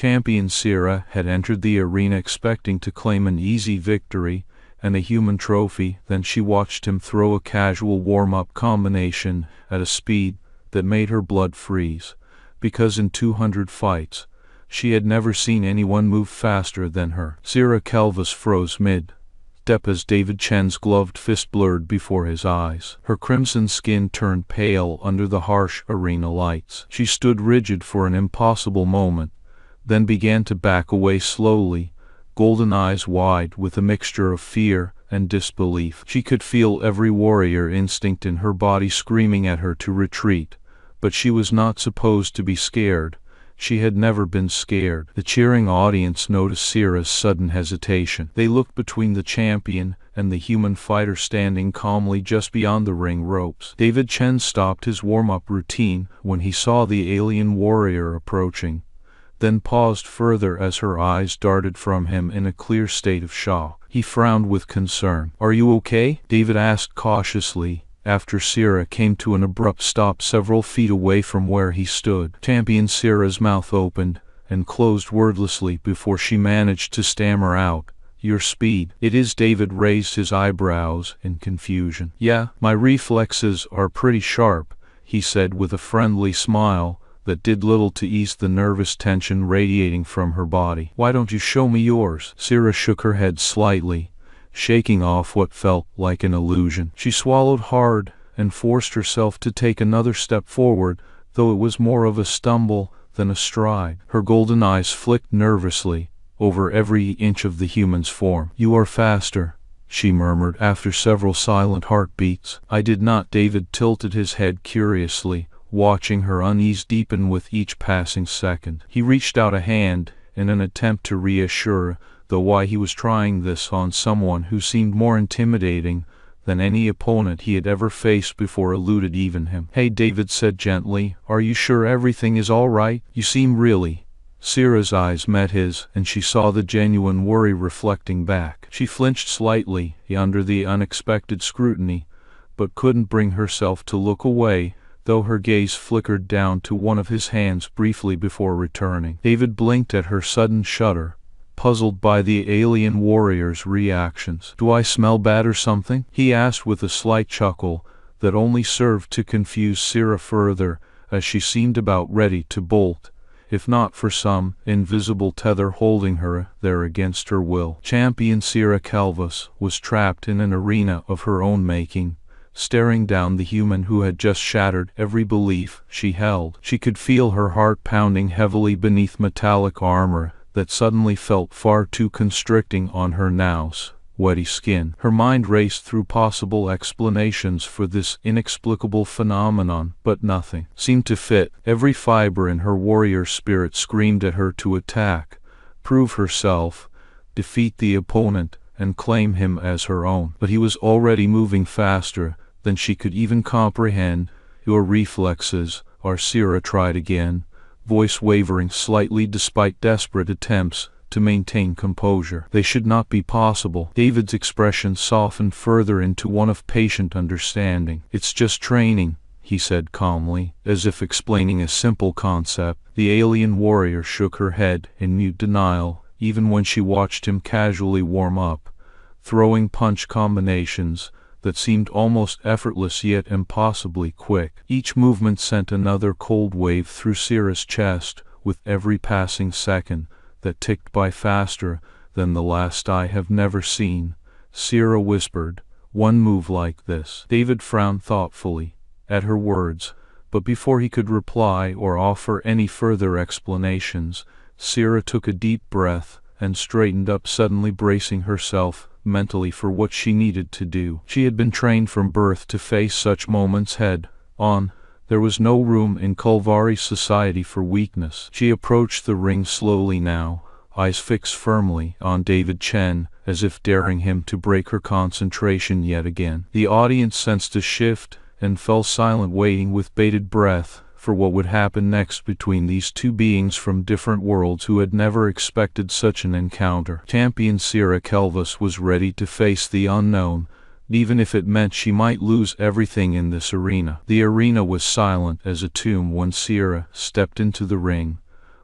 Champion Sierra had entered the arena expecting to claim an easy victory and a human trophy. Then she watched him throw a casual warm-up combination at a speed that made her blood freeze, because in 200 fights, she had never seen anyone move faster than her. Sierra Calvus froze mid-step as David Chen's gloved fist blurred before his eyes. Her crimson skin turned pale under the harsh arena lights. She stood rigid for an impossible moment, then began to back away slowly, golden eyes wide with a mixture of fear and disbelief. She could feel every warrior instinct in her body screaming at her to retreat, but she was not supposed to be scared. She had never been scared. The cheering audience noticed Sierra's sudden hesitation. They looked between the champion and the human fighter standing calmly just beyond the ring ropes. David Chen stopped his warm-up routine when he saw the alien warrior approaching, then paused further as her eyes darted from him in a clear state of shock. He frowned with concern. "Are you okay?" David asked cautiously, after Sierra came to an abrupt stop several feet away from where he stood. Champion Sierra's mouth opened and closed wordlessly before she managed to stammer out, "Your speed." "It is." David raised his eyebrows in confusion. "Yeah, my reflexes are pretty sharp," he said with a friendly smile that did little to ease the nervous tension radiating from her body. "Why don't you show me yours?" Sierra shook her head slightly, shaking off what felt like an illusion. She swallowed hard and forced herself to take another step forward, though it was more of a stumble than a stride. Her golden eyes flicked nervously over every inch of the human's form. "You are faster," she murmured after several silent heartbeats. "I did not." David tilted his head curiously, watching her unease deepen with each passing second. He reached out a hand in an attempt to reassure, though why he was trying this on someone who seemed more intimidating than any opponent he had ever faced before eluded even him. "Hey," David said gently, "are you sure everything is all right? You seem really—" Sierra's eyes met his, and she saw the genuine worry reflecting back. She flinched slightly under the unexpected scrutiny, but couldn't bring herself to look away, though her gaze flickered down to one of his hands briefly before returning. David blinked at her sudden shudder, puzzled by the alien warrior's reactions. "Do I smell bad or something?" he asked with a slight chuckle that only served to confuse Sierra further, as she seemed about ready to bolt, if not for some invisible tether holding her there against her will. Champion Sierra Calvus was trapped in an arena of her own making, staring down the human who had just shattered every belief she held. She could feel her heart pounding heavily beneath metallic armor that suddenly felt far too constricting on her now sweaty skin. Her mind raced through possible explanations for this inexplicable phenomenon, but nothing seemed to fit. Every fiber in her warrior spirit screamed at her to attack, prove herself, defeat the opponent, and claim him as her own. But he was already moving faster than she could even comprehend. "Your reflexes are—" Sierra tried again, voice wavering slightly despite desperate attempts to maintain composure. "They should not be possible." David's expression softened further into one of patient understanding. "It's just training," he said calmly, as if explaining a simple concept. The alien warrior shook her head in mute denial, even when she watched him casually warm up, throwing punch combinations that seemed almost effortless yet impossibly quick. Each movement sent another cold wave through Sierra's chest with every passing second that ticked by faster than the last. "I have never seen," Sierra whispered, "one move like this." David frowned thoughtfully at her words, but before he could reply or offer any further explanations, Sierra took a deep breath and straightened up, suddenly bracing herself mentally for what she needed to do. She had been trained from birth to face such moments head on. There was no room in Kulvari's society for weakness. She approached the ring slowly now, eyes fixed firmly on David Chen, as if daring him to break her concentration yet again. The audience sensed a shift and fell silent, waiting with bated breath for what would happen next between these two beings from different worlds who had never expected such an encounter. Champion Sierra Calvus was ready to face the unknown, even if it meant she might lose everything in this arena. The arena was silent as a tomb when Sierra stepped into the ring,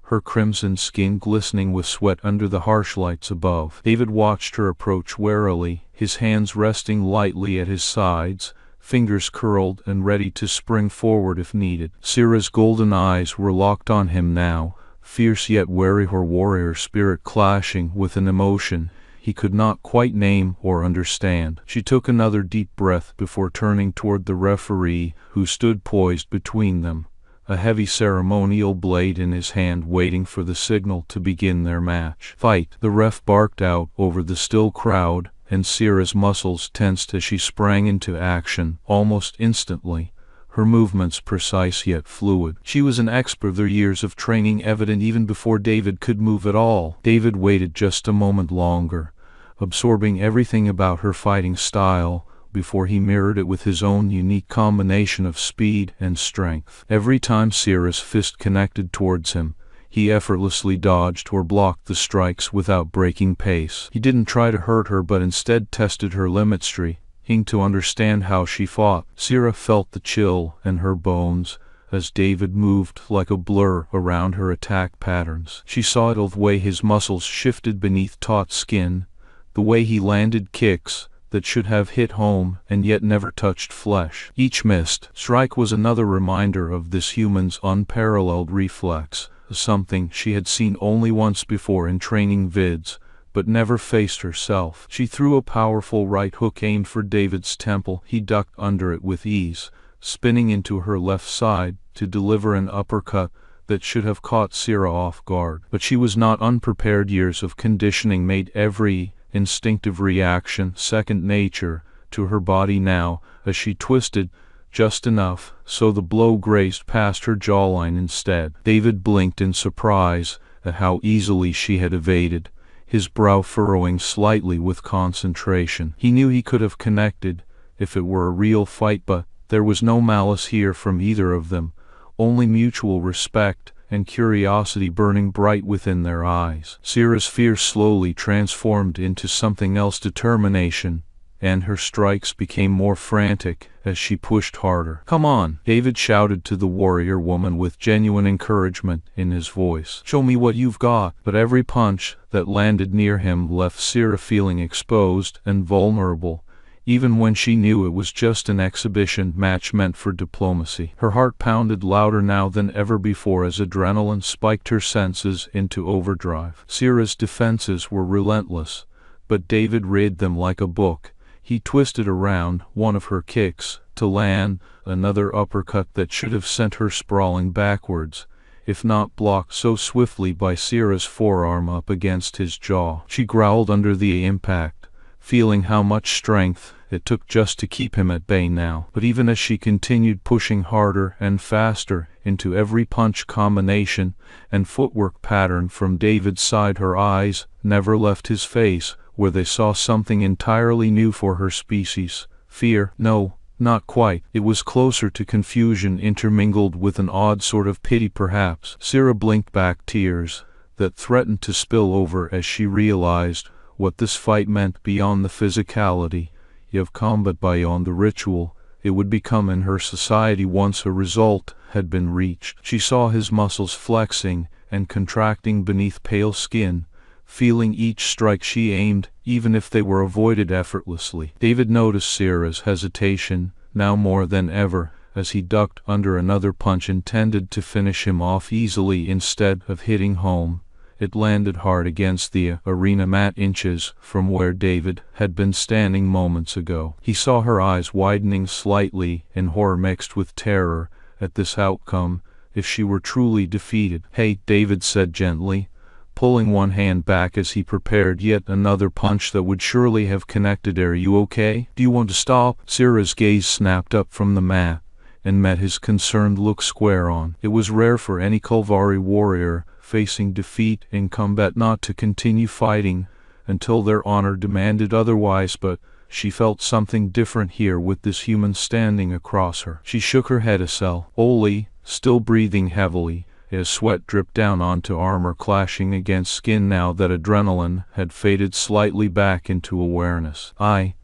her crimson skin glistening with sweat under the harsh lights above. David watched her approach warily, his hands resting lightly at his sides, fingers curled and ready to spring forward if needed. Syrah's golden eyes were locked on him now, fierce yet wary, her warrior spirit clashing with an emotion he could not quite name or understand. She took another deep breath before turning toward the referee, who stood poised between them, a heavy ceremonial blade in his hand, waiting for the signal to begin their match. "Fight!" the ref barked out over the still crowd, and Syrah's muscles tensed as she sprang into action. Almost instantly, her movements precise yet fluid. She was an expert, their years of training evident even before David could move at all. David waited just a moment longer, absorbing everything about her fighting style, before he mirrored it with his own unique combination of speed and strength. Every time Syrah's fist connected towards him, he effortlessly dodged or blocked the strikes without breaking pace. He didn't try to hurt her, but instead tested her limits, trying to understand how she fought. Syrah felt the chill in her bones as David moved like a blur around her attack patterns. She saw the way his muscles shifted beneath taut skin, the way he landed kicks that should have hit home and yet never touched flesh. Each missed strike was another reminder of this human's unparalleled reflex, something she had seen only once before in training vids, but never faced herself. She threw a powerful right hook aimed for David's temple. He ducked under it with ease, spinning into her left side to deliver an uppercut that should have caught Syrah off guard. But she was not unprepared. Years of conditioning made every instinctive reaction second nature to her body now, as she twisted just enough so the blow grazed past her jawline instead. David blinked in surprise at how easily she had evaded, his brow furrowing slightly with concentration. He knew he could have connected if it were a real fight, but there was no malice here from either of them, only mutual respect and curiosity burning bright within their eyes. Syrah's fear slowly transformed into something else, determination, and her strikes became more frantic as she pushed harder. "Come on!" David shouted to the warrior woman with genuine encouragement in his voice. "Show me what you've got." But every punch that landed near him left Syrah feeling exposed and vulnerable, even when she knew it was just an exhibition match meant for diplomacy. Her heart pounded louder now than ever before as adrenaline spiked her senses into overdrive. Syrah's defenses were relentless, but David read them like a book. He twisted around one of her kicks to land another uppercut that should have sent her sprawling backwards, if not blocked so swiftly by Syrah's forearm up against his jaw. She growled under the impact, feeling how much strength it took just to keep him at bay now. But even as she continued pushing harder and faster into every punch combination and footwork pattern from David's side, her eyes never left his face, where they saw something entirely new for her species. Fear? No, not quite. It was closer to confusion, intermingled with an odd sort of pity perhaps. Syrah blinked back tears that threatened to spill over as she realized what this fight meant beyond the physicality of combat, beyond the ritual it would become in her society once a result had been reached. She saw his muscles flexing and contracting beneath pale skin, feeling each strike she aimed, even if they were avoided effortlessly. David noticed Syrah's hesitation, now more than ever, as he ducked under another punch intended to finish him off easily. Instead of hitting home, it landed hard against the arena mat, inches from where David had been standing moments ago. He saw her eyes widening slightly in horror mixed with terror at this outcome, if she were truly defeated. "Hey," David said gently, pulling one hand back as he prepared yet another punch that would surely have connected. "Are you okay? Do you want to stop?" Syrah's gaze snapped up from the mat and met his concerned look square on. It was rare for any Kulvari warrior facing defeat in combat not to continue fighting until their honor demanded otherwise, but she felt something different here with this human standing across her. She shook her head slowly, still breathing heavily, as sweat dripped down onto armor clashing against skin now that adrenaline had faded slightly back into awareness. I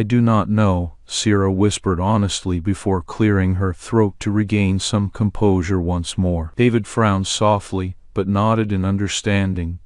do not know," Syrah whispered honestly before clearing her throat to regain some composure once more. David frowned softly, but nodded in understanding.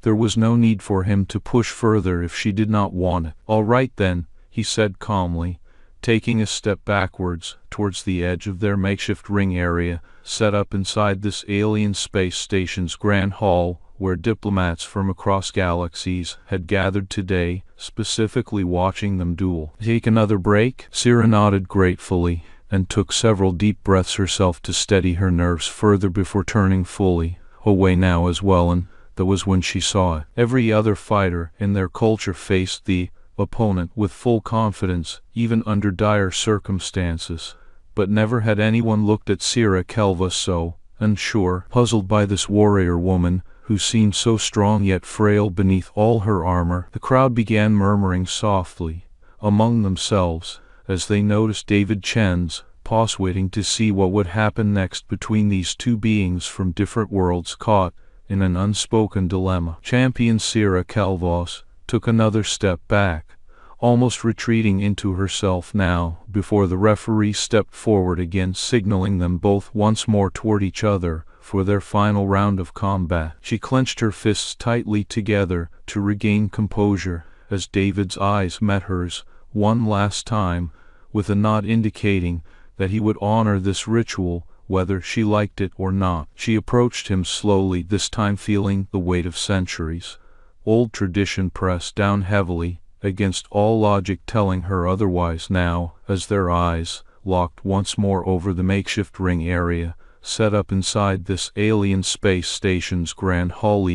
There was no need for him to push further if she did not want it. "All right then," he said calmly, taking a step backwards towards the edge of their makeshift ring area set up inside this alien space station's grand hall, where diplomats from across galaxies had gathered today, specifically watching them duel. "Take another break?" Sierra nodded gratefully and took several deep breaths herself to steady her nerves further before turning fully away now as well, and that was when she saw it. Every other fighter in their culture faced the opponent with full confidence, even under dire circumstances, but never had anyone looked at Sierra Kelva so unsure, puzzled by this warrior woman who seemed so strong yet frail beneath all her armor. The crowd began murmuring softly among themselves as they noticed David Chen's pause, waiting to see what would happen next between these two beings from different worlds caught in an unspoken dilemma. Champion Sierra Calvos took another step back, almost retreating into herself now, before the referee stepped forward again, signaling them both once more toward each other for their final round of combat. She clenched her fists tightly together to regain composure as David's eyes met hers one last time, with a nod indicating that he would honor this ritual whether she liked it or not. She approached him slowly, this time feeling the weight of centuries. Old tradition pressed down heavily against all logic telling her otherwise now, as their eyes locked once more over the makeshift ring area set up inside this alien space station's grand hall.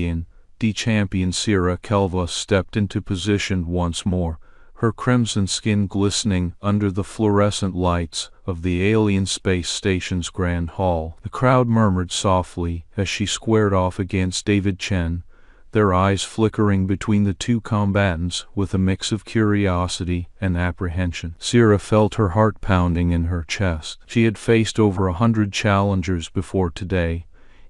The champion Sierra Kelva stepped into position once more, her crimson skin glistening under the fluorescent lights of the alien space station's grand hall. The crowd murmured softly as she squared off against David Chen, their eyes flickering between the two combatants with a mix of curiosity and apprehension. Sierra felt her heart pounding in her chest. She had faced over 100 challengers before today,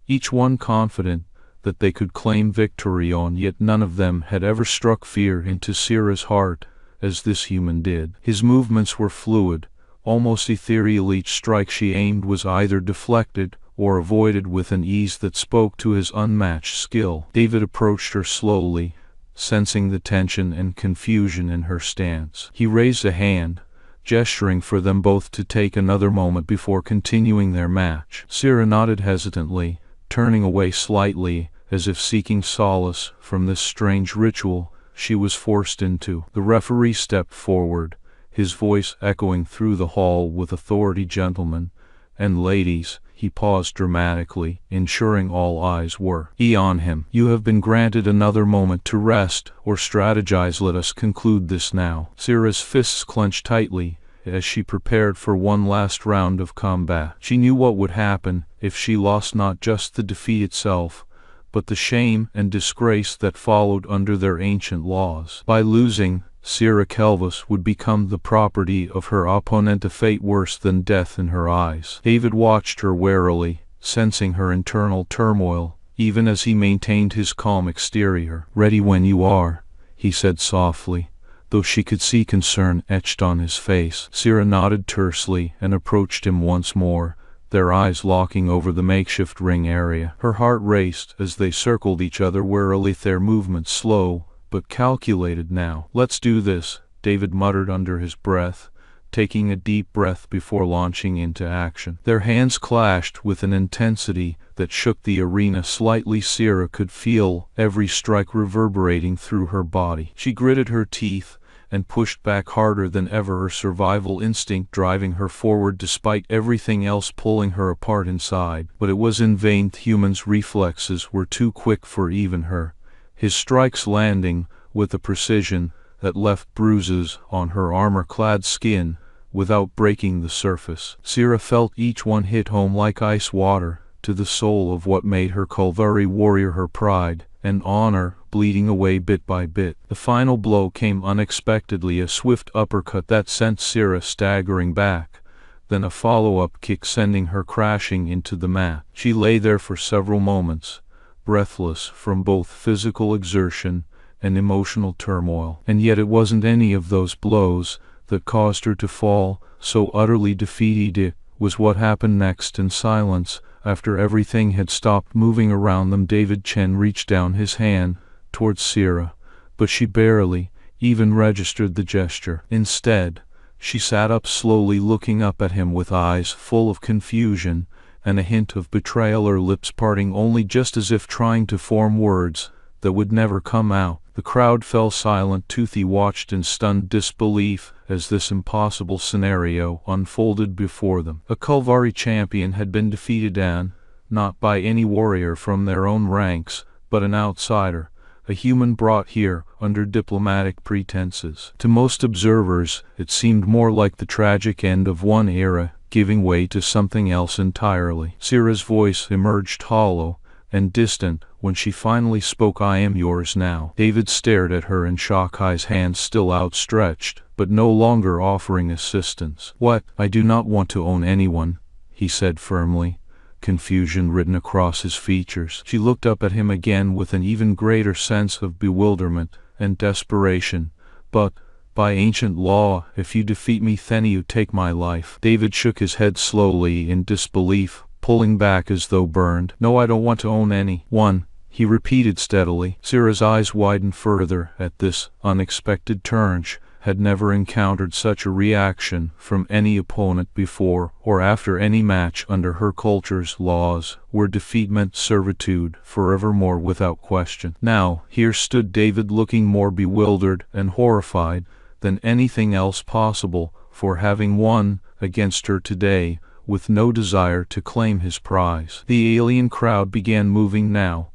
each one confident that they could claim victory on, yet none of them had ever struck fear into Sierra's heart as this human did. His movements were fluid, almost ethereal. Each strike she aimed was either deflected or avoided with an ease that spoke to his unmatched skill. David approached her slowly, sensing the tension and confusion in her stance. He raised a hand, gesturing for them both to take another moment before continuing their match. Sierra nodded hesitantly, turning away slightly, as if seeking solace from this strange ritual she was forced into. The referee stepped forward, his voice echoing through the hall with authority. "Gentlemen and ladies," he paused dramatically, ensuring all eyes were on him. "You have been granted another moment to rest or strategize. Let us conclude this now." Sierra's fists clenched tightly as she prepared for one last round of combat. She knew what would happen if she lost, not just the defeat itself, but the shame and disgrace that followed under their ancient laws. By losing, Sierra Kelvis would become the property of her opponent, a fate worse than death in her eyes. David watched her warily, sensing her internal turmoil, even as he maintained his calm exterior. "Ready when you are," he said softly, though she could see concern etched on his face. Sierra nodded tersely and approached him once more, their eyes locking over the makeshift ring area. Her heart raced as they circled each other warily, their movements slow but calculated now. "Let's do this," David muttered under his breath, taking a deep breath before launching into action. Their hands clashed with an intensity that shook the arena slightly. Sierra could feel every strike reverberating through her body. She gritted her teeth and pushed back harder than ever, her survival instinct driving her forward despite everything else pulling her apart inside. But it was in vain. The human's reflexes were too quick for even her, his strikes landing with a precision that left bruises on her armor-clad skin without breaking the surface. Sierra felt each one hit home like ice water to the soul of what made her Kalvari warrior, her pride and honor, bleeding away bit by bit. The final blow came unexpectedly, a swift uppercut that sent Sierra staggering back, then a follow-up kick sending her crashing into the mat. She lay there for several moments, breathless from both physical exertion and emotional turmoil. And yet it wasn't any of those blows that caused her to fall so utterly defeated. It was what happened next in silence, After everything had stopped moving around them, David Chen reached down his hand towards Sierra, but she barely even registered the gesture. Instead, she sat up slowly, looking up at him with eyes full of confusion and a hint of betrayal, her lips parting only just as if trying to form words that would never come out. The crowd fell silent. Toothy watched in stunned disbelief as this impossible scenario unfolded before them. A Kulvari champion had been defeated, and not by any warrior from their own ranks, but an outsider, a human brought here under diplomatic pretenses. To most observers, it seemed more like the tragic end of one era giving way to something else entirely. Sierra's voice emerged hollow and distant when she finally spoke. "I am yours now." David stared at her in shock, his hands still outstretched, but no longer offering assistance. "What? I do not want to own anyone," he said firmly, confusion written across his features. She looked up at him again with an even greater sense of bewilderment and desperation. "But, by ancient law, if you defeat me, then you take my life." David shook his head slowly in disbelief, pulling back as though burned. "No, I don't want to own anyone," he repeated steadily. Sierra's eyes widened further at this unexpected turn. She had never encountered such a reaction from any opponent before or after any match under her culture's laws, where defeat meant servitude forevermore without question. Now, here stood David, looking more bewildered and horrified than anything else possible for having won against her today, with no desire to claim his prize. The alien crowd began moving now,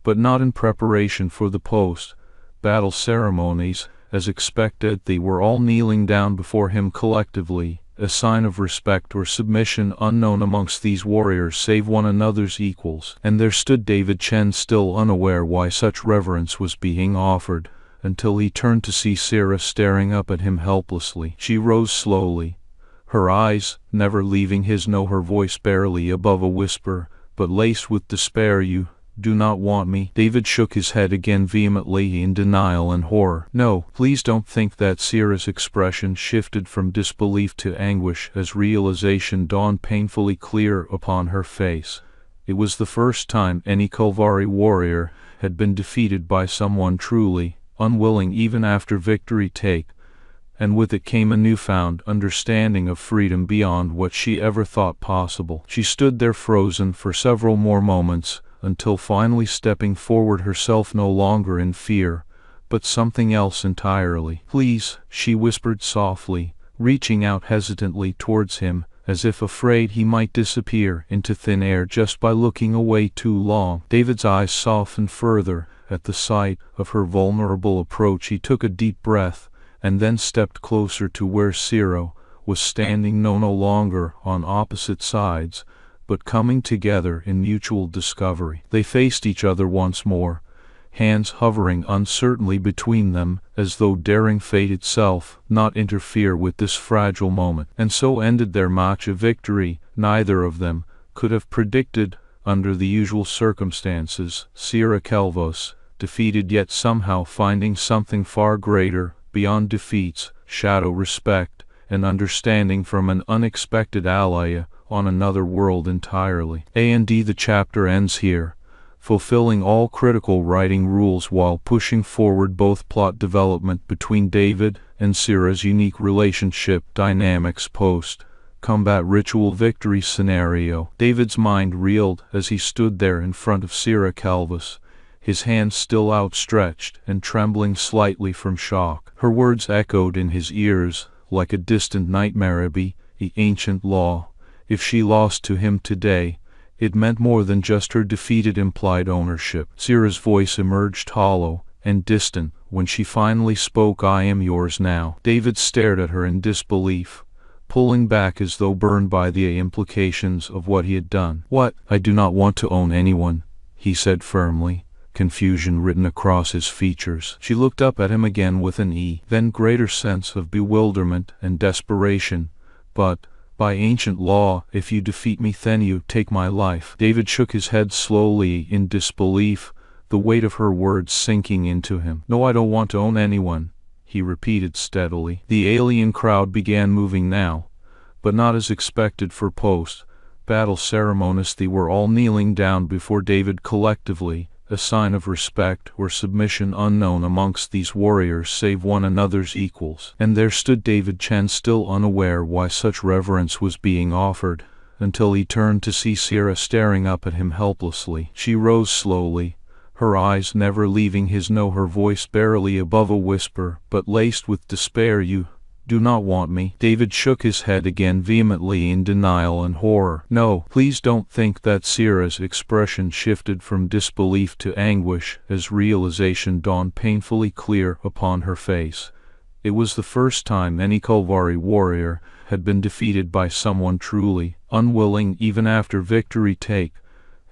but not in preparation for the post-battle ceremonies. As expected, they were all kneeling down before him collectively, a sign of respect or submission unknown amongst these warriors save one another's equals. And there stood David Chen, still unaware why such reverence was being offered, until he turned to see Sierra staring up at him helplessly. She rose slowly, her eyes never leaving his, no, her voice barely above a whisper, but laced with despair. "You do not want me?" David shook his head again vehemently, in denial and horror. "No, please don't think that." Sierra's expression shifted from disbelief to anguish as realization dawned painfully clear upon her face. It was the first time any Kulvari warrior had been defeated by someone truly unwilling even after victory and with it came a newfound understanding of freedom beyond what she ever thought possible. She stood there frozen for several more moments, until finally stepping forward, herself no longer in fear, but something else entirely. "Please," she whispered softly, reaching out hesitantly towards him, as if afraid he might disappear into thin air just by looking away too long. David's eyes softened further at the sight of her vulnerable approach. He took a deep breath, and then stepped closer to where Sierra was standing, no longer on opposite sides, but coming together in mutual discovery. They faced each other once more, hands hovering uncertainly between them, as though daring fate itself not interfere with this fragile moment. And so ended their match, a victory neither of them could have predicted under the usual circumstances. Sierra Calvos, defeated yet somehow finding something far greater beyond defeat's shadow, respect and understanding from an unexpected ally on another world entirely. The chapter ends here, fulfilling all critical writing rules while pushing forward both plot development between David and Sierra's unique relationship dynamics post-combat ritual victory scenario. David's mind reeled as he stood there in front of Sierra Calvos, his hands still outstretched and trembling slightly from shock. Her words echoed in his ears like a distant nightmare. The ancient law. If she lost to him today, it meant more than just her defeat, it implied ownership. Sierra's voice emerged hollow and distant when she finally spoke. "I am yours now." David stared at her in disbelief, pulling back as though burned by the implications of what he had done. "What? I do not want to own anyone," he said firmly, confusion written across his features. She looked up at him again with an then greater sense of bewilderment and desperation. "But, by ancient law, if you defeat me, then you take my life." David shook his head slowly in disbelief, the weight of her words sinking into him. "No, I don't want to own anyone," he repeated steadily. The alien crowd began moving now, but not as expected for post battle ceremonies. They were all kneeling down before David collectively, a sign of respect or submission unknown amongst these warriors save one another's equals. And there stood David Chen, still unaware why such reverence was being offered, until he turned to see Sierra staring up at him helplessly. She rose slowly, her eyes never leaving his, her voice barely above a whisper, but laced with despair. "You do not want me?" David shook his head again vehemently in denial and horror. "No, please don't think that." Sierra's expression shifted from disbelief to anguish as realization dawned painfully clear upon her face. It was the first time any Kalvari warrior had been defeated by someone truly unwilling even after victory take,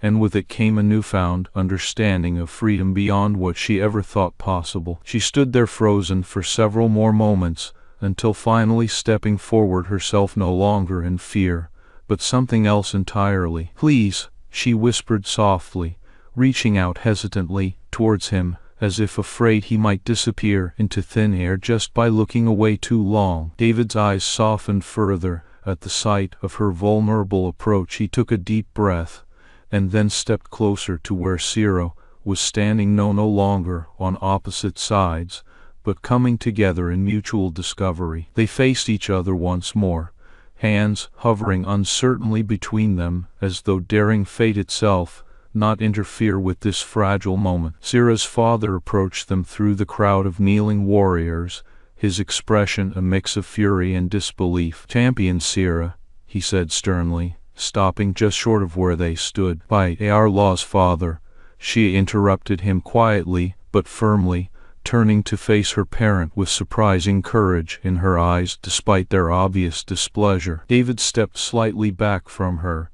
and with it came a newfound understanding of freedom beyond what she ever thought possible. She stood there frozen for several more moments, until finally stepping forward, herself no longer in fear, but something else entirely. "Please," she whispered softly, reaching out hesitantly towards him, as if afraid he might disappear into thin air just by looking away too long. David's eyes softened further at the sight of her vulnerable approach. He took a deep breath, and then stepped closer to where Sierra was standing, no longer on opposite sides, but coming together in mutual discovery. They faced each other once more, hands hovering uncertainly between them, as though daring fate itself not interfere with this fragile moment. Sierra's father approached them through the crowd of kneeling warriors, his expression a mix of fury and disbelief. "Champion Sierra," he said sternly, stopping just short of where they stood. "By our laws, father," she interrupted him quietly but firmly, turning to face her parent with surprising courage in her eyes despite their obvious displeasure. David stepped slightly back from her,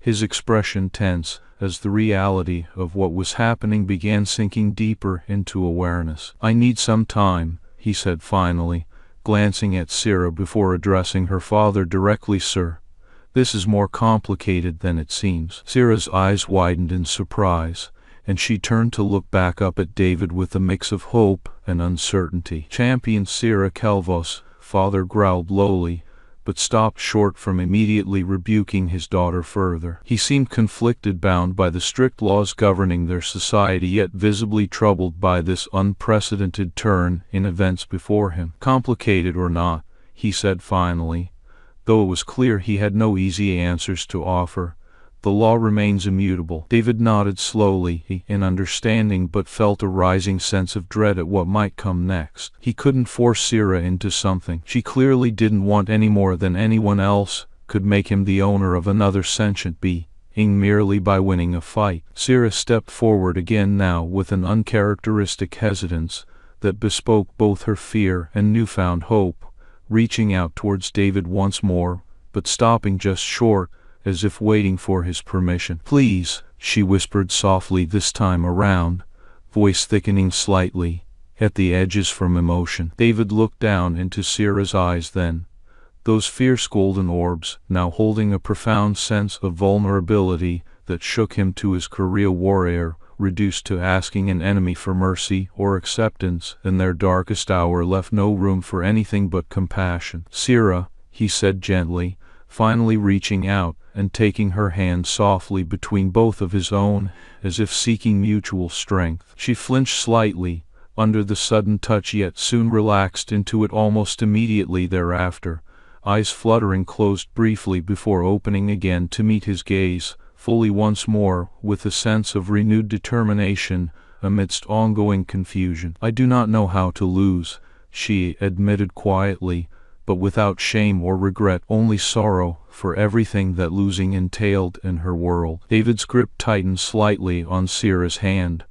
his expression tense, as the reality of what was happening began sinking deeper into awareness. "I need some time," he said finally, glancing at Sierra before addressing her father directly. "Sir, this is more complicated than it seems." Sierra's eyes widened in surprise, and she turned to look back up at David with a mix of hope and uncertainty. "Champion Sierra Calvos," father growled lowly, but stopped short from immediately rebuking his daughter further. He seemed conflicted, bound by the strict laws governing their society, yet visibly troubled by this unprecedented turn in events before him. "Complicated or not," he said finally, though it was clear he had no easy answers to offer, "the law remains immutable." David nodded slowly in understanding, but felt a rising sense of dread at what might come next. He couldn't force Sierra into something she clearly didn't want any more than anyone else could make him the owner of another sentient being merely by winning a fight. Sierra stepped forward again, now with an uncharacteristic hesitance that bespoke both her fear and newfound hope, reaching out towards David once more, but stopping just short, as if waiting for his permission. "Please," she whispered softly this time around, voice thickening slightly at the edges from emotion. David looked down into Sierra's eyes then, those fierce golden orbs now holding a profound sense of vulnerability that shook him to his career. Warrior, reduced to asking an enemy for mercy or acceptance in their darkest hour, left no room for anything but compassion. "Sierra," he said gently, finally reaching out and taking her hand softly between both of his own, as if seeking mutual strength. She flinched slightly under the sudden touch, yet soon relaxed into it almost immediately thereafter, eyes fluttering closed briefly before opening again to meet his gaze fully once more, with a sense of renewed determination amidst ongoing confusion. "I do not know how to lose," she admitted quietly, but without shame or regret, only sorrow for everything that losing entailed in her world. David's grip tightened slightly on Sierra's hand,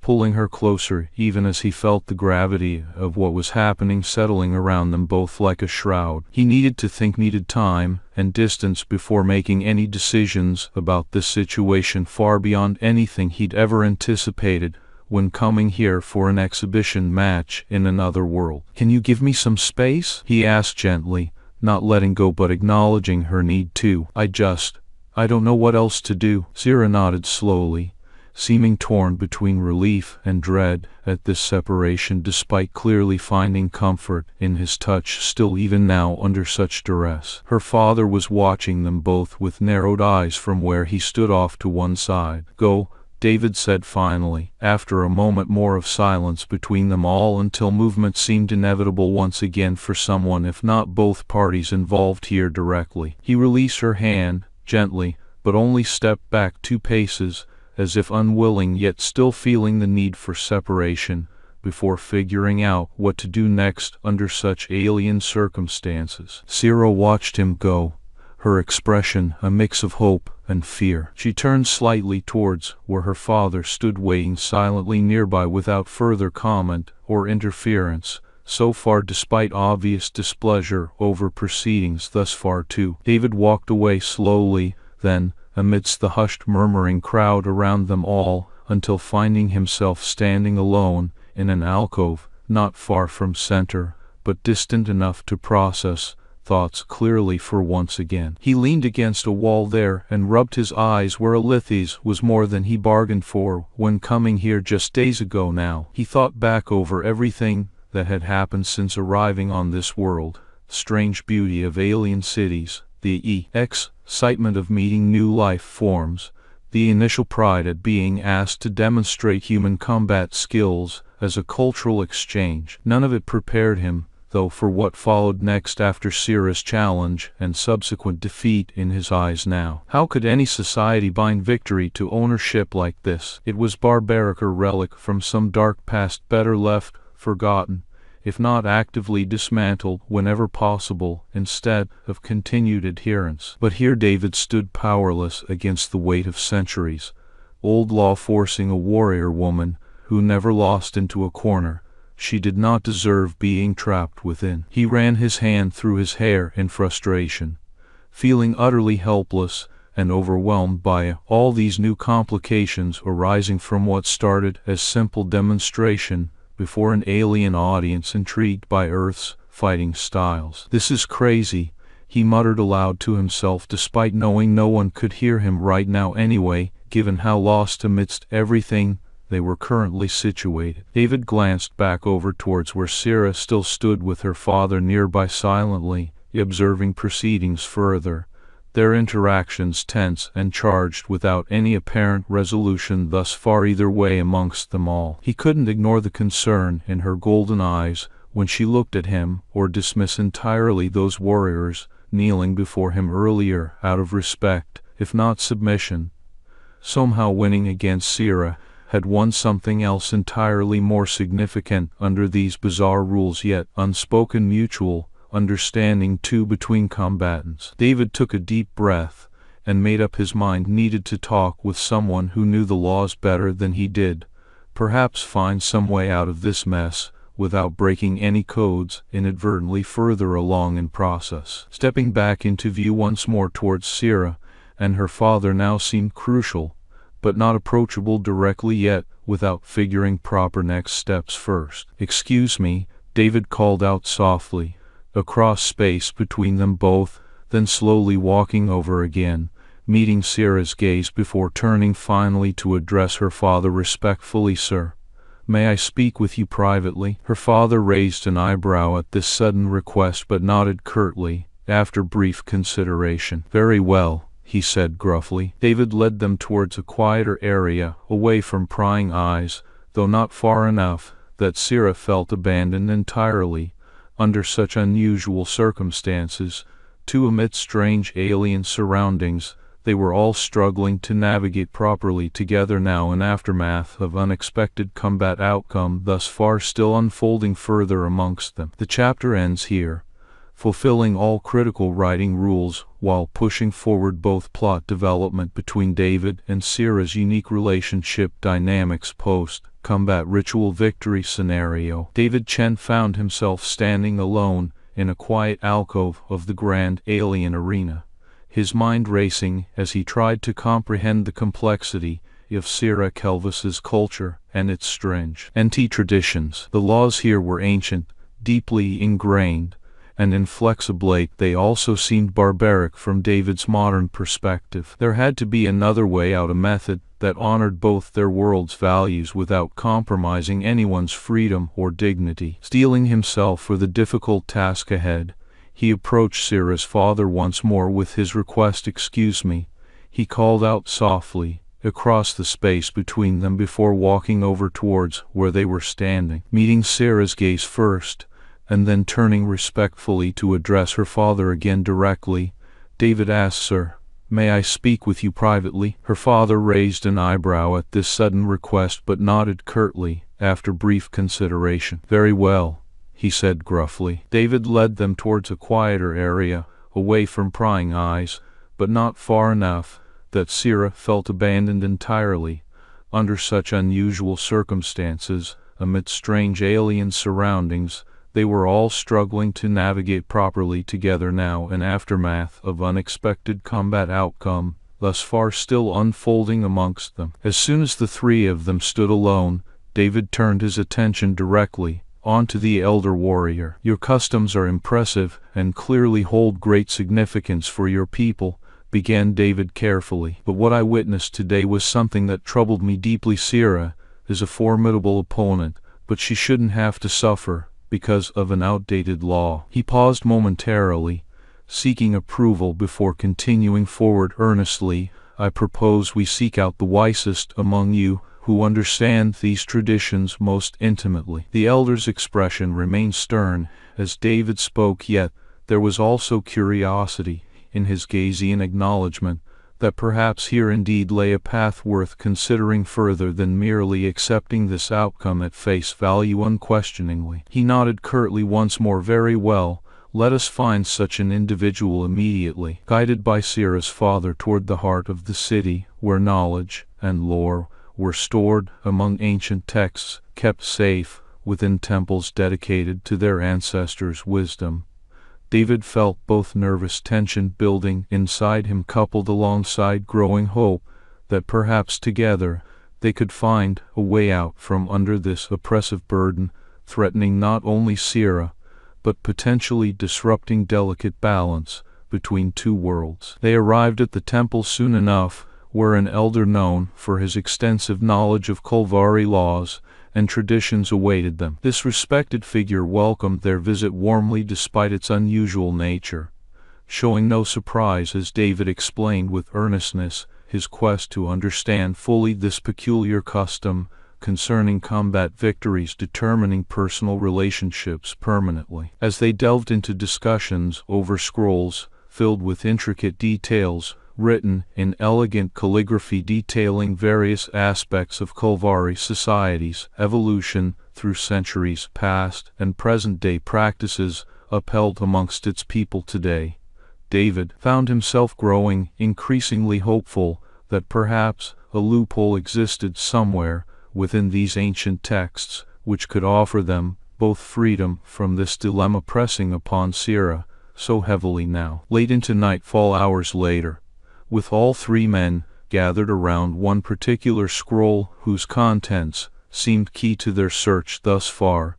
pulling her closer even as he felt the gravity of what was happening settling around them both like a shroud. He needed to think, needed time and distance before making any decisions about this situation, far beyond anything he'd ever anticipated when coming here for an exhibition match in another world. "Can you give me some space?" he asked gently, not letting go but acknowledging her need to. I don't know what else to do." Sierra nodded slowly, seeming torn between relief and dread at this separation, despite clearly finding comfort in his touch still even now under such duress. Her father was watching them both with narrowed eyes from where he stood off to one side. "Go," David said finally, after a moment more of silence between them all, until movement seemed inevitable once again for someone if not both parties involved here directly. He released her hand, gently, but only stepped back 2 paces, as if unwilling yet still feeling the need for separation, before figuring out what to do next under such alien circumstances. Sierra watched him go, her expression a mix of hope and fear. She turned slightly towards where her father stood waiting silently nearby without further comment or interference, so far despite obvious displeasure over proceedings thus far too. David walked away slowly, then, amidst the hushed murmuring crowd around them all, until finding himself standing alone in an alcove, not far from center, but distant enough to process thoughts clearly for once again. He leaned against a wall there and rubbed his eyes where a lithies was more than he bargained for when coming here just days ago now. He thought back over everything that had happened since arriving on this world, strange beauty of alien cities, the excitement of meeting new life forms, the initial pride at being asked to demonstrate human combat skills as a cultural exchange. None of it prepared him, though, for what followed next after Sierra's challenge and subsequent defeat in his eyes now. How could any society bind victory to ownership like this? It was barbaric, or relic from some dark past better left forgotten, if not actively dismantled whenever possible, instead of continued adherence. But here David stood powerless against the weight of centuries, old law forcing a warrior woman who never lost into a corner. She did not deserve being trapped within. He ran his hand through his hair in frustration, feeling utterly helpless and overwhelmed by all these new complications arising from what started as simple demonstration before an alien audience intrigued by Earth's fighting styles. "This is crazy," he muttered aloud to himself, despite knowing no one could hear him right now anyway, given how lost amidst everything they were currently situated. David glanced back over towards where Sierra still stood with her father nearby, silently observing proceedings further, their interactions tense and charged without any apparent resolution thus far either way amongst them all. He couldn't ignore the concern in her golden eyes when she looked at him, or dismiss entirely those warriors kneeling before him earlier out of respect, if not submission. Somehow winning against Sierra had won something else entirely more significant under these bizarre rules, yet unspoken mutual understanding too between combatants. David took a deep breath and made up his mind needed to talk with someone who knew the laws better than he did, perhaps find some way out of this mess without breaking any codes inadvertently further along in process. Stepping back into view once more towards Sierra and her father now seemed crucial, but not approachable directly yet without figuring proper next steps first. "Excuse me," David called out softly, across space between them both, then slowly walking over again, meeting Sierra's gaze before turning finally to address her father respectfully. "Sir, may I speak with you privately?" Her father raised an eyebrow at this sudden request but nodded curtly, after brief consideration. "Very well," he said gruffly. David led them towards a quieter area, away from prying eyes, though not far enough that Sierra felt abandoned entirely, under such unusual circumstances, to amid strange alien surroundings they were all struggling to navigate properly together now in aftermath of unexpected combat outcome thus far still unfolding further amongst them. The chapter ends here, fulfilling all critical writing rules while pushing forward both plot development between David and Sierra's unique relationship dynamics post-combat ritual victory scenario. David Chen found himself standing alone in a quiet alcove of the grand alien arena, his mind racing as he tried to comprehend the complexity of Sierra Kelvis's culture and its strange anti-traditions. The laws here were ancient, deeply ingrained, and inflexible. They also seemed barbaric from David's modern perspective. There had to be another way out, a method that honored both their world's values without compromising anyone's freedom or dignity. Steeling himself for the difficult task ahead, he approached Sierra's father once more with his request. "Excuse me," he called out softly across the space between them before walking over towards where they were standing. Meeting Sierra's gaze first, and then turning respectfully to address her father again directly, David asked, "Sir, may I speak with you privately?" Her father raised an eyebrow at this sudden request but nodded curtly after brief consideration. "Very well," he said gruffly. David led them towards a quieter area, away from prying eyes, but not far enough that Sierra felt abandoned entirely. Under such unusual circumstances, amid strange alien surroundings, they were all struggling to navigate properly together now, an aftermath of unexpected combat outcome, thus far still unfolding amongst them. As soon as the three of them stood alone, David turned his attention directly onto the elder warrior. "Your customs are impressive and clearly hold great significance for your people," began David carefully. "But what I witnessed today was something that troubled me deeply. Sierra is a formidable opponent, but she shouldn't have to suffer because of an outdated law." He paused momentarily, seeking approval before continuing forward earnestly. "I propose we seek out the wisest among you who understand these traditions most intimately." The elder's expression remained stern as David spoke, yet there was also curiosity in his gaze, an acknowledgement that perhaps here indeed lay a path worth considering further than merely accepting this outcome at face value unquestioningly. He nodded curtly once more. "Very well, let us find such an individual immediately." Guided by Sierra's father toward the heart of the city, where knowledge and lore were stored among ancient texts kept safe within temples dedicated to their ancestors' wisdom, David felt both nervous tension building inside him coupled alongside growing hope that perhaps together they could find a way out from under this oppressive burden, threatening not only Sierra, but potentially disrupting delicate balance between two worlds. They arrived at the temple soon enough, where an elder known for his extensive knowledge of Kolvari laws and traditions awaited them. This respected figure welcomed their visit warmly despite its unusual nature, showing no surprise as David explained with earnestness his quest to understand fully this peculiar custom concerning combat victories determining personal relationships permanently. As they delved into discussions over scrolls filled with intricate details, written in elegant calligraphy detailing various aspects of Kolvari society's evolution through centuries past and present-day practices upheld amongst its people today, David found himself growing increasingly hopeful that perhaps a loophole existed somewhere within these ancient texts which could offer them both freedom from this dilemma pressing upon Sierra so heavily now. Late into nightfall hours later, with all three men gathered around one particular scroll whose contents seemed key to their search thus far,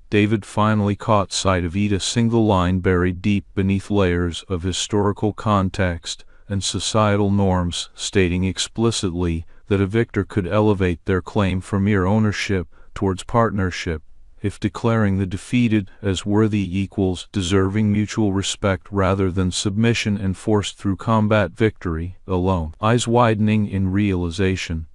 David finally caught sight of a single line buried deep beneath layers of historical context and societal norms, stating explicitly that a victor could elevate their claim from mere ownership towards partnership, if declaring the defeated as worthy equals deserving mutual respect rather than submission enforced through combat victory alone. Eyes widening in realization,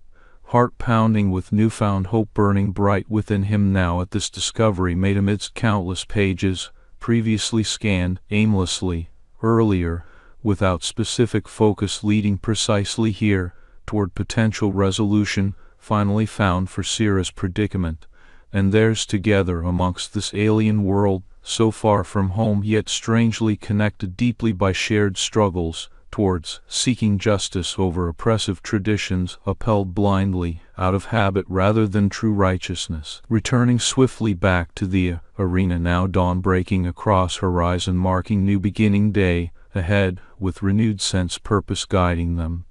heart pounding with newfound hope burning bright within him now at this discovery made amidst countless pages previously scanned aimlessly earlier, without specific focus leading precisely here toward potential resolution finally found for Sierra's predicament and theirs together amongst this alien world, so far from home yet strangely connected deeply by shared struggles towards seeking justice over oppressive traditions upheld blindly out of habit rather than true righteousness. Returning swiftly back to the arena now, dawn breaking across horizon marking new beginning day ahead with renewed sense purpose guiding them,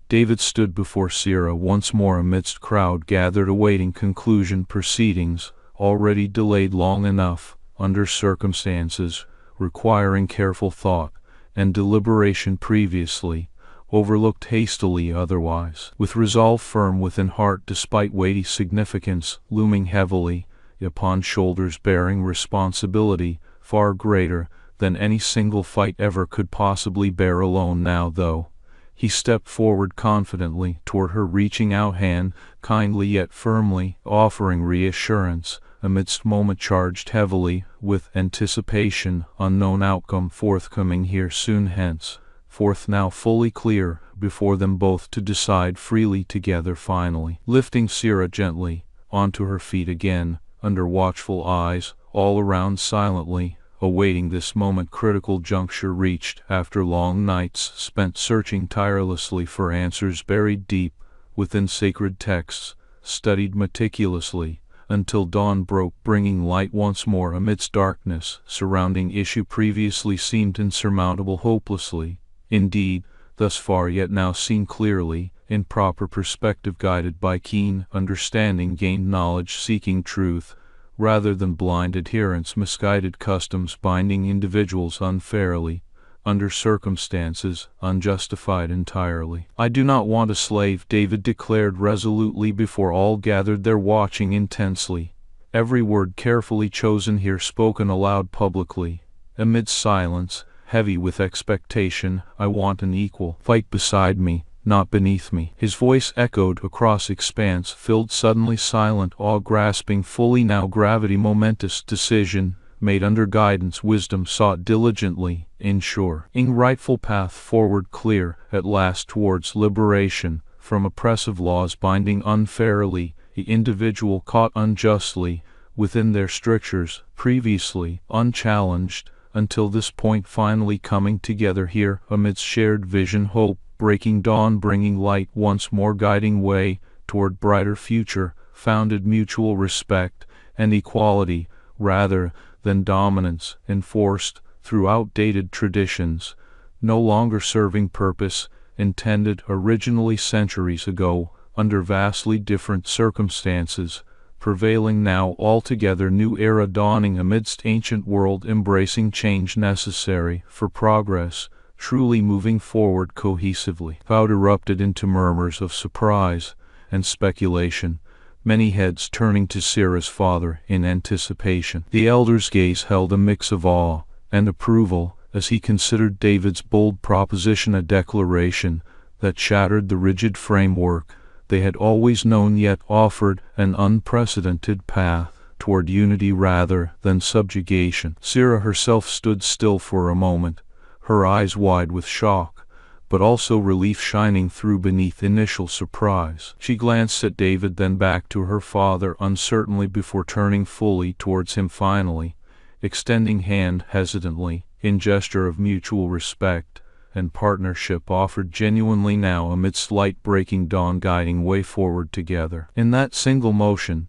David stood before Sierra once more amidst crowd gathered awaiting conclusion proceedings already delayed long enough under circumstances requiring careful thought and deliberation previously overlooked hastily otherwise. With resolve firm within heart despite weighty significance looming heavily upon shoulders bearing responsibility far greater than any single fight ever could possibly bear alone now though, he stepped forward confidently toward her reaching out hand, kindly yet firmly, offering reassurance, amidst moment charged heavily with anticipation, unknown outcome forthcoming here soon hence, forth now fully clear, before them both to decide freely together finally. Lifting Sierra gently onto her feet again, under watchful eyes, all around silently, awaiting this moment critical juncture reached after long nights spent searching tirelessly for answers buried deep within sacred texts, studied meticulously, until dawn broke bringing light once more amidst darkness surrounding issue previously seemed insurmountable hopelessly, indeed, thus far yet now seen clearly, in proper perspective guided by keen understanding gained knowledge seeking truth, rather than blind adherence misguided customs binding individuals unfairly, under circumstances unjustified entirely. "I do not want a slave," David declared resolutely before all gathered there watching intensely, every word carefully chosen here spoken aloud publicly, amidst silence, heavy with expectation. "I want an equal. Fight beside me, not beneath me." His voice echoed across expanse filled suddenly silent awe grasping fully now gravity momentous decision, made under guidance wisdom sought diligently, ensuring rightful path forward clear at last towards liberation, from oppressive laws binding unfairly, the individual caught unjustly, within their strictures, previously unchallenged, until this point finally coming together here amidst shared vision hope, breaking dawn bringing light once more guiding way toward brighter future, founded mutual respect and equality, rather than dominance enforced through outdated traditions, no longer serving purpose intended originally centuries ago, under vastly different circumstances, prevailing now altogether new era dawning amidst ancient world embracing change necessary for progress, truly moving forward cohesively. Crowd erupted into murmurs of surprise and speculation, many heads turning to Sarah's father in anticipation. The elder's gaze held a mix of awe and approval as he considered David's bold proposition, a declaration that shattered the rigid framework they had always known yet offered an unprecedented path toward unity rather than subjugation. Sarah herself stood still for a moment, her eyes wide with shock, but also relief shining through beneath initial surprise. She glanced at David then back to her father uncertainly before turning fully towards him finally, extending hand hesitantly, in gesture of mutual respect and partnership offered genuinely now amidst light-breaking dawn guiding way forward together. In that single motion,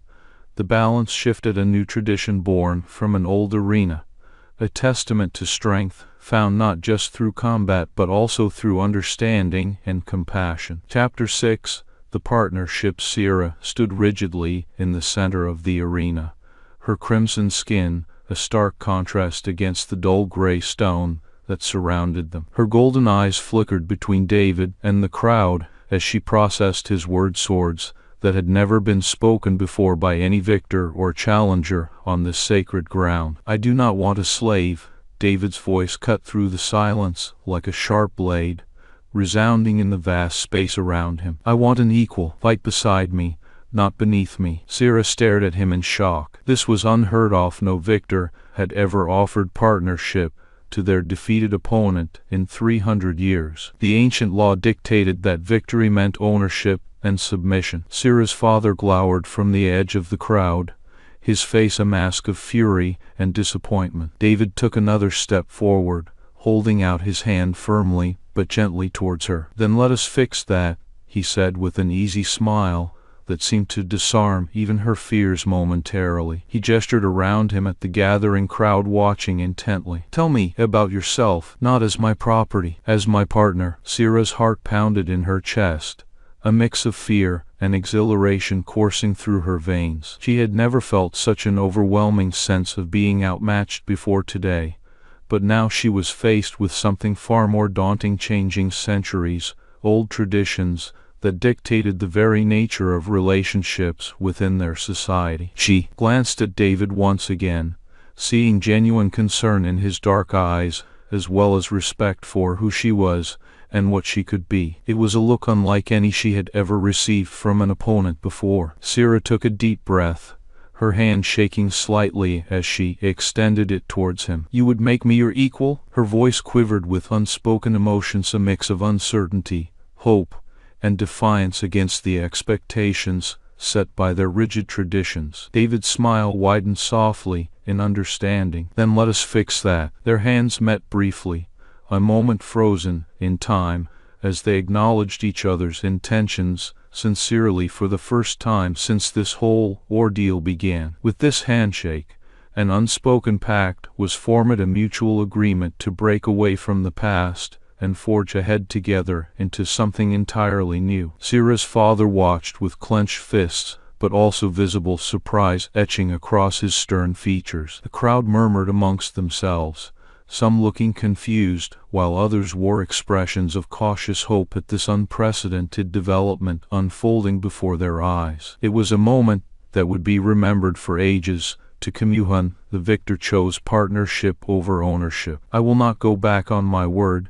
the balance shifted, a new tradition born from an old arena, a testament to strength found not just through combat but also through understanding and compassion. Chapter 6. The Partnership. Sierra stood rigidly in the center of the arena, her crimson skin a stark contrast against the dull gray stone that surrounded them. Her golden eyes flickered between David and the crowd as she processed his words that had never been spoken before by any victor or challenger on this sacred ground. "I do not want a slave." David's voice cut through the silence like a sharp blade, resounding in the vast space around him. "I want an equal. Fight beside me, not beneath me." Sarah stared at him in shock. This was unheard of. No victor had ever offered partnership to their defeated opponent in 300 years. The ancient law dictated that victory meant ownership and submission. Sarah's father glowered from the edge of the crowd, his face a mask of fury and disappointment. David took another step forward, holding out his hand firmly but gently towards her. "Then let us fix that," he said with an easy smile that seemed to disarm even her fears momentarily. He gestured around him at the gathering crowd watching intently. "Tell me about yourself, not as my property, as my partner." Sarah's heart pounded in her chest, a mix of fear and exhilaration coursing through her veins. She had never felt such an overwhelming sense of being outmatched before today, But now she was faced with something far more daunting: changing centuries, old traditions that dictated the very nature of relationships within their society. She glanced at David once again, seeing genuine concern in his dark eyes, as well as respect for who she was and what she could be. It was a look unlike any she had ever received from an opponent before. Sierra took a deep breath, her hand shaking slightly as she extended it towards him. "You would make me your equal?" Her voice quivered with unspoken emotions, a mix of uncertainty, hope, and defiance against the expectations set by their rigid traditions. David's smile widened softly in understanding. "Then let us fix that." Their hands met briefly, a moment frozen in time, as they acknowledged each other's intentions sincerely for the first time since this whole ordeal began. With this handshake, an unspoken pact was formed, a mutual agreement to break away from the past and forge ahead together into something entirely new. Sierra's father watched with clenched fists, but also visible surprise etching across his stern features. The crowd murmured amongst themselves, some looking confused, while others wore expressions of cautious hope at this unprecedented development unfolding before their eyes. It was a moment that would be remembered for ages. To Kimuhan, the victor chose partnership over ownership. "I will not go back on my word."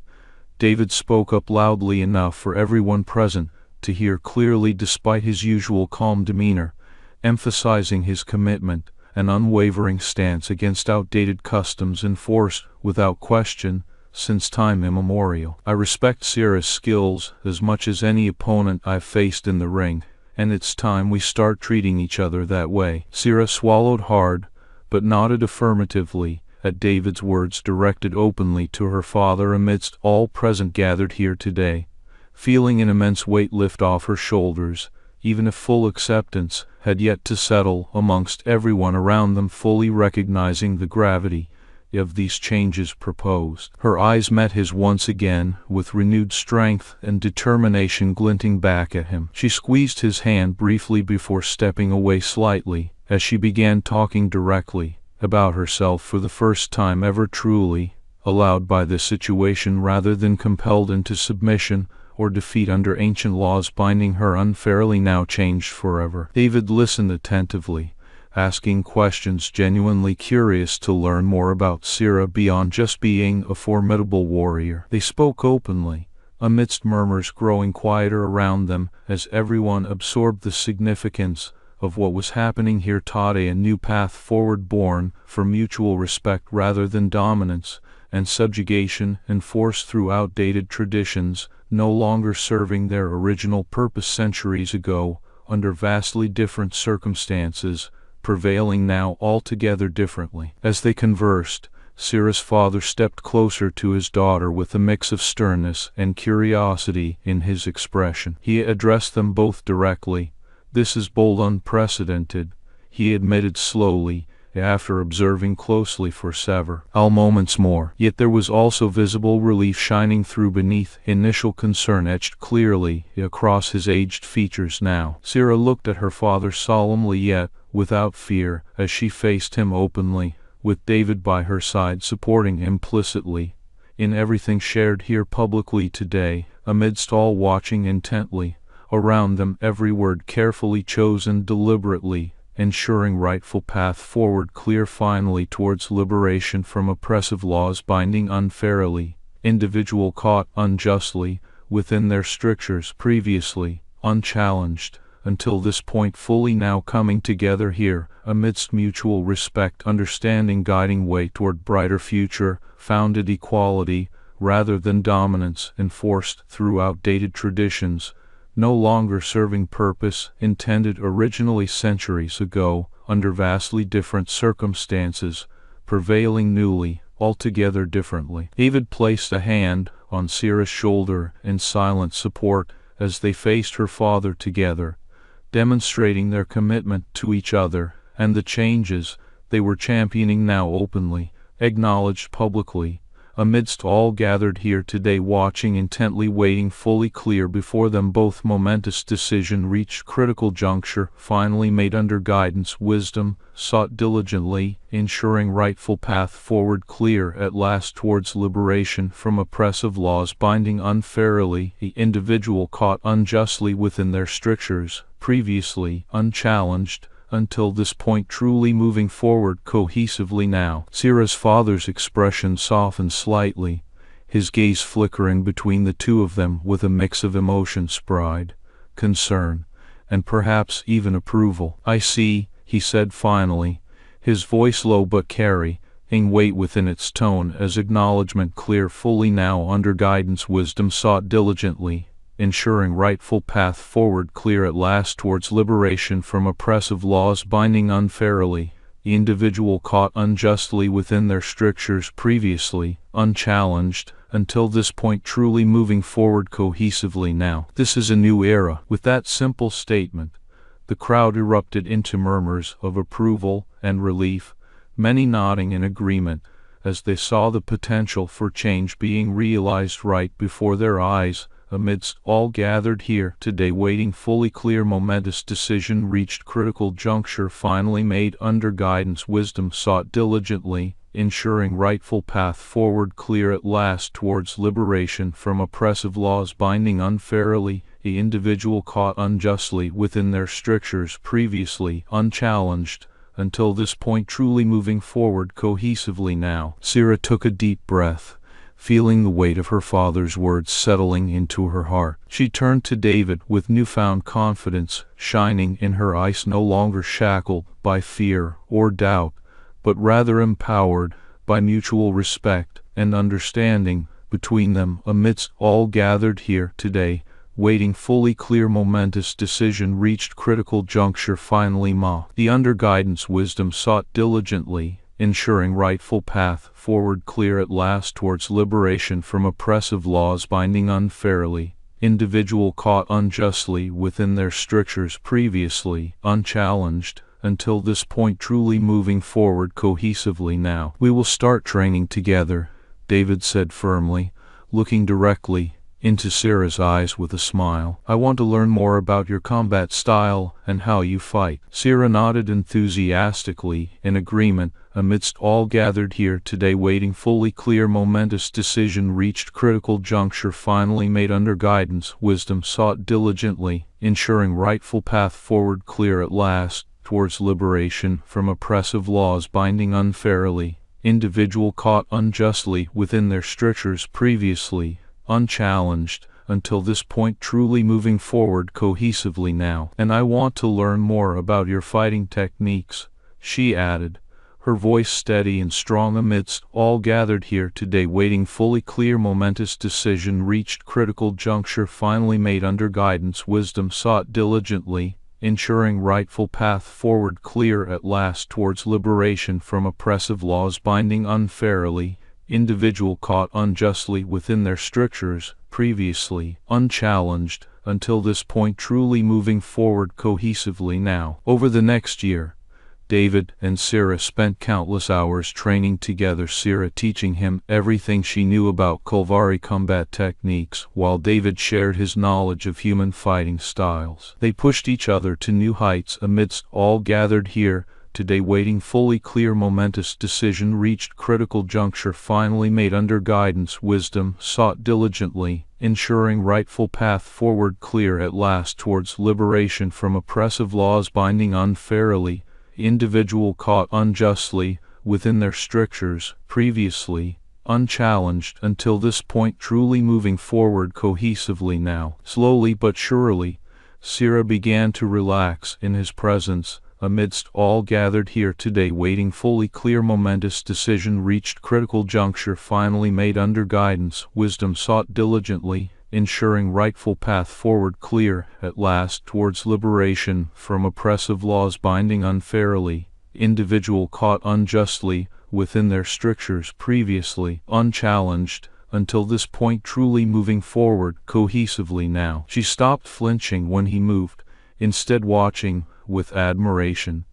David spoke up loudly enough for everyone present to hear clearly, despite his usual calm demeanor, emphasizing his commitment and unwavering stance against outdated customs enforced without question since time immemorial. "I respect Sierra's skills as much as any opponent I've faced in the ring, and it's time we start treating each other that way." Sierra swallowed hard, but nodded affirmatively at David's words directed openly to her father. Amidst all present gathered here today, feeling an immense weight lift off her shoulders, even if full acceptance had yet to settle amongst everyone around them, fully recognizing the gravity of these changes proposed. Her eyes met his once again, with renewed strength and determination glinting back at him. She squeezed his hand briefly before stepping away slightly, as she began talking directly about herself for the first time ever, truly allowed by this situation rather than compelled into submission or defeat under ancient laws binding her unfairly, now changed forever. David listened attentively, asking questions, genuinely curious to learn more about Sierra beyond just being a formidable warrior. They spoke openly, amidst murmurs growing quieter around them as everyone absorbed the significance of what was happening here. Taught a new path forward, born for mutual respect rather than dominance and subjugation enforced through outdated traditions, no longer serving their original purpose centuries ago, under vastly different circumstances, prevailing now altogether differently. As they conversed, Sierra's father stepped closer to his daughter with a mix of sternness and curiosity in his expression. He addressed them both directly. "This is bold, unprecedented," he admitted slowly, after observing closely for several moments more. Yet there was also visible relief shining through beneath initial concern etched clearly across his aged features now. Sierra looked at her father solemnly yet without fear as she faced him openly, with David by her side supporting implicitly in everything shared here publicly today, amidst all watching intently around them, every word carefully chosen deliberately, ensuring rightful path forward clear finally towards liberation from oppressive laws binding unfairly, individual caught unjustly within their strictures, previously unchallenged until this point, fully now coming together here amidst mutual respect, understanding, guiding way toward brighter future, founded equality rather than dominance enforced through outdated traditions, no longer serving purpose intended originally centuries ago, under vastly different circumstances, prevailing newly, altogether differently. David placed a hand on Sierra's shoulder in silent support as they faced her father together, demonstrating their commitment to each other and the changes they were championing now openly, acknowledged publicly, amidst all gathered here today watching intently waiting fully clear before them both momentous decision reached critical juncture finally made under guidance wisdom sought diligently ensuring rightful path forward clear at last towards liberation from oppressive laws binding unfairly the individual caught unjustly within their strictures previously unchallenged until this point truly moving forward cohesively now. Sierra's father's expression softened slightly, his gaze flickering between the two of them with a mix of emotions, pride, concern, and perhaps even approval. "I see," he said finally, his voice low but carrying weight within its tone as acknowledgment clear fully now under guidance wisdom sought diligently ensuring rightful path forward clear at last towards liberation from oppressive laws binding unfairly the individual caught unjustly within their strictures previously unchallenged until this point truly moving forward cohesively now. This is a new era. With that simple statement, the crowd erupted into murmurs of approval and relief, many nodding in agreement as they saw the potential for change being realized right before their eyes. Amidst all gathered here today waiting fully clear momentous decision reached critical juncture finally made under guidance wisdom sought diligently ensuring rightful path forward clear at last towards liberation from oppressive laws binding unfairly the individual caught unjustly within their strictures previously unchallenged until this point truly moving forward cohesively now. Sierra took a deep breath, feeling the weight of her father's words settling into her heart. She turned to David with newfound confidence shining in her eyes, no longer shackled by fear or doubt, but rather empowered by mutual respect and understanding between them. Amidst all gathered here today, waiting fully clear momentous decision reached critical juncture finally the under guidance wisdom sought diligently ensuring rightful path forward clear at last towards liberation from oppressive laws binding unfairly individual caught unjustly within their strictures previously unchallenged until this point truly moving forward cohesively now. "We will start training together," David said firmly, looking directly into Sierra's eyes with a smile. "I want to learn more about your combat style and how you fight." Sierra nodded enthusiastically in agreement. Amidst all gathered here today waiting fully clear momentous decision reached critical juncture finally made under guidance wisdom sought diligently ensuring rightful path forward clear at last towards liberation from oppressive laws binding unfairly individual caught unjustly within their strictures previously unchallenged until this point truly moving forward cohesively now. "And I want to learn more about your fighting techniques," she added, her voice steady and strong. Amidst all gathered here today waiting fully clear momentous decision reached critical juncture finally made under guidance wisdom sought diligently ensuring rightful path forward clear at last towards liberation from oppressive laws binding unfairly individual caught unjustly within their strictures previously unchallenged until this point truly moving forward cohesively now. Over the next year, David and Sierra spent countless hours training together, Sierra teaching him everything she knew about Kulvari combat techniques, while David shared his knowledge of human fighting styles. They pushed each other to new heights. Amidst all gathered here today waiting fully clear momentous decision reached critical juncture finally made under guidance wisdom sought diligently ensuring rightful path forward clear at last towards liberation from oppressive laws binding unfairly individual caught unjustly within their strictures previously unchallenged until this point truly moving forward cohesively now. Slowly but surely, Sierra began to relax in his presence. Amidst all gathered here today waiting fully clear momentous decision reached critical juncture finally made under guidance wisdom sought diligently ensuring rightful path forward clear at last towards liberation from oppressive laws binding unfairly individual caught unjustly within their strictures previously unchallenged until this point truly moving forward cohesively now. She stopped flinching when he moved, instead watching with admiration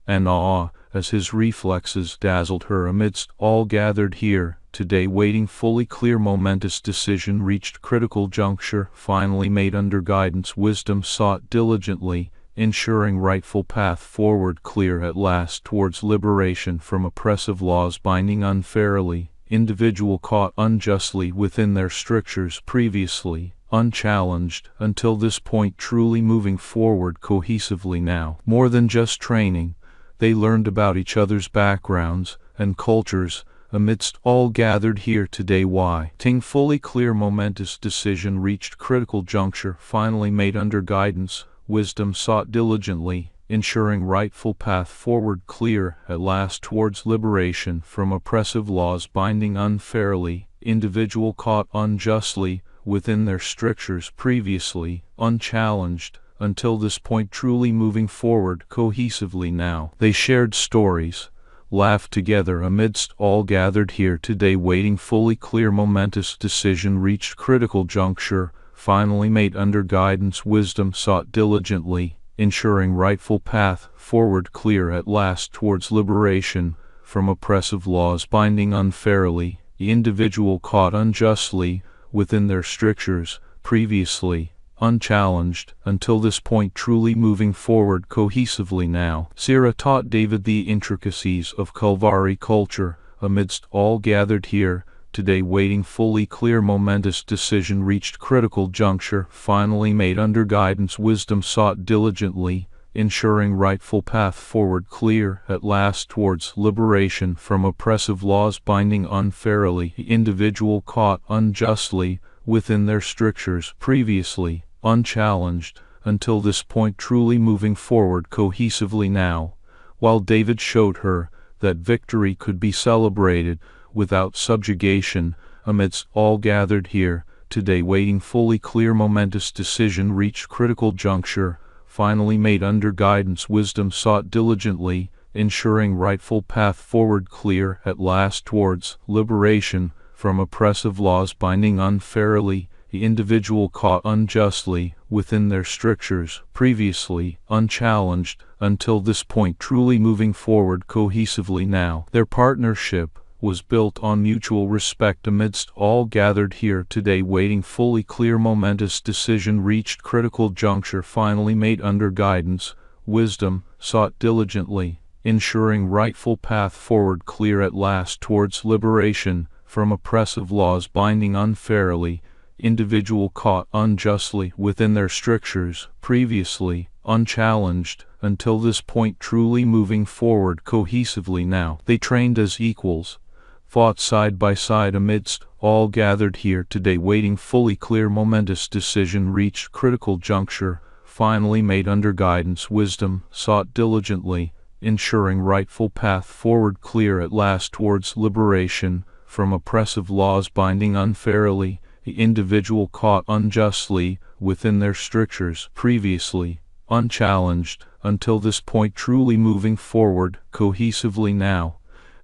and awe as his reflexes dazzled her. Amidst all gathered here today waiting fully clear momentous decision reached critical juncture finally made under guidance wisdom sought diligently, ensuring rightful path forward clear at last towards liberation from oppressive laws binding unfairly, individual caught unjustly within their strictures previously, unchallenged, until this point truly moving forward cohesively now. More than just training, they learned about each other's backgrounds and cultures, amidst all gathered here today ting fully clear momentous decision reached critical juncture finally made under guidance, wisdom sought diligently, ensuring rightful path forward clear at last towards liberation from oppressive laws binding unfairly, individual caught unjustly within their strictures previously, unchallenged, until this point truly moving forward cohesively now. They shared stories, laughed together amidst all gathered here today waiting fully clear momentous decision reached critical juncture finally made under guidance wisdom sought diligently, ensuring rightful path forward clear at last towards liberation from oppressive laws binding unfairly, the individual caught unjustly within their strictures previously, unchallenged, until this point truly moving forward cohesively now. Sira taught David the intricacies of Kalvari culture, amidst all gathered here, today waiting fully clear momentous decision reached critical juncture finally made under guidance wisdom sought diligently, ensuring rightful path forward clear at last towards liberation from oppressive laws binding unfairly, the individual caught unjustly within their strictures previously, unchallenged, until this point truly moving forward cohesively now, while David showed her that victory could be celebrated without subjugation, amidst all gathered here, today waiting fully clear momentous decision reached critical juncture, finally made under guidance wisdom sought diligently, ensuring rightful path forward clear at last towards liberation from oppressive laws binding unfairly, the individual caught unjustly within their strictures previously, unchallenged, until this point truly moving forward cohesively now. Their partnership was built on mutual respect amidst all gathered here today waiting fully clear momentous decision reached critical juncture finally made under guidance, wisdom sought diligently, ensuring rightful path forward clear at last towards liberation from oppressive laws binding unfairly, individual caught unjustly within their strictures previously, unchallenged, until this point truly moving forward cohesively now. They trained as equals, fought side by side amidst all gathered here today waiting fully clear momentous decision reached critical juncture finally made under guidance wisdom sought diligently, ensuring rightful path forward clear at last towards liberation from oppressive laws binding unfairly, the individual caught unjustly within their strictures previously, unchallenged, until this point truly moving forward cohesively now,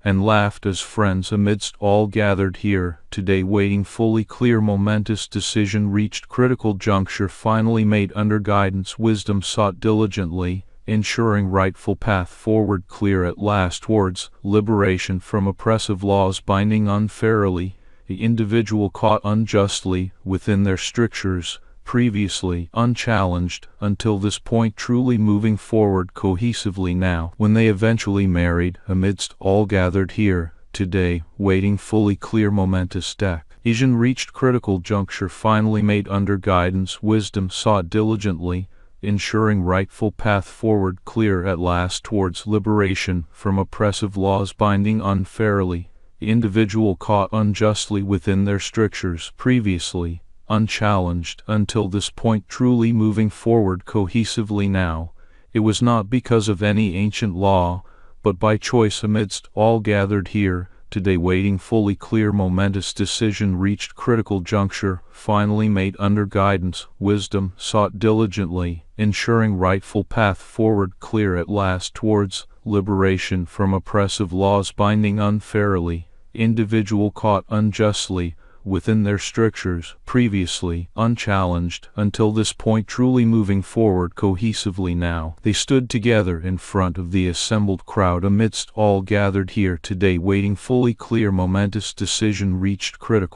and laughed as friends amidst all gathered here today waiting fully clear momentous decision reached critical juncture finally made under guidance wisdom sought diligently, ensuring rightful path forward clear at last towards liberation from oppressive laws binding unfairly, the individual caught unjustly within their strictures previously, unchallenged, until this point truly moving forward cohesively now. When they eventually married amidst all gathered here today waiting fully clear momentous decision reached critical juncture finally made under guidance wisdom sought diligently, ensuring rightful path forward clear at last towards liberation from oppressive laws binding unfairly, the individual caught unjustly within their strictures previously, unchallenged, until this point truly moving forward cohesively now. It was not because of any ancient law, but by choice amidst all gathered here today waiting fully clear momentous decision reached critical juncture finally made under guidance wisdom sought diligently, ensuring rightful path forward clear at last towards liberation from oppressive laws binding unfairly, individual caught unjustly within their strictures, previously unchallenged, until this point truly moving forward cohesively now. They stood together in front of the assembled crowd amidst all gathered here today, waiting fully clear momentous decision reached critical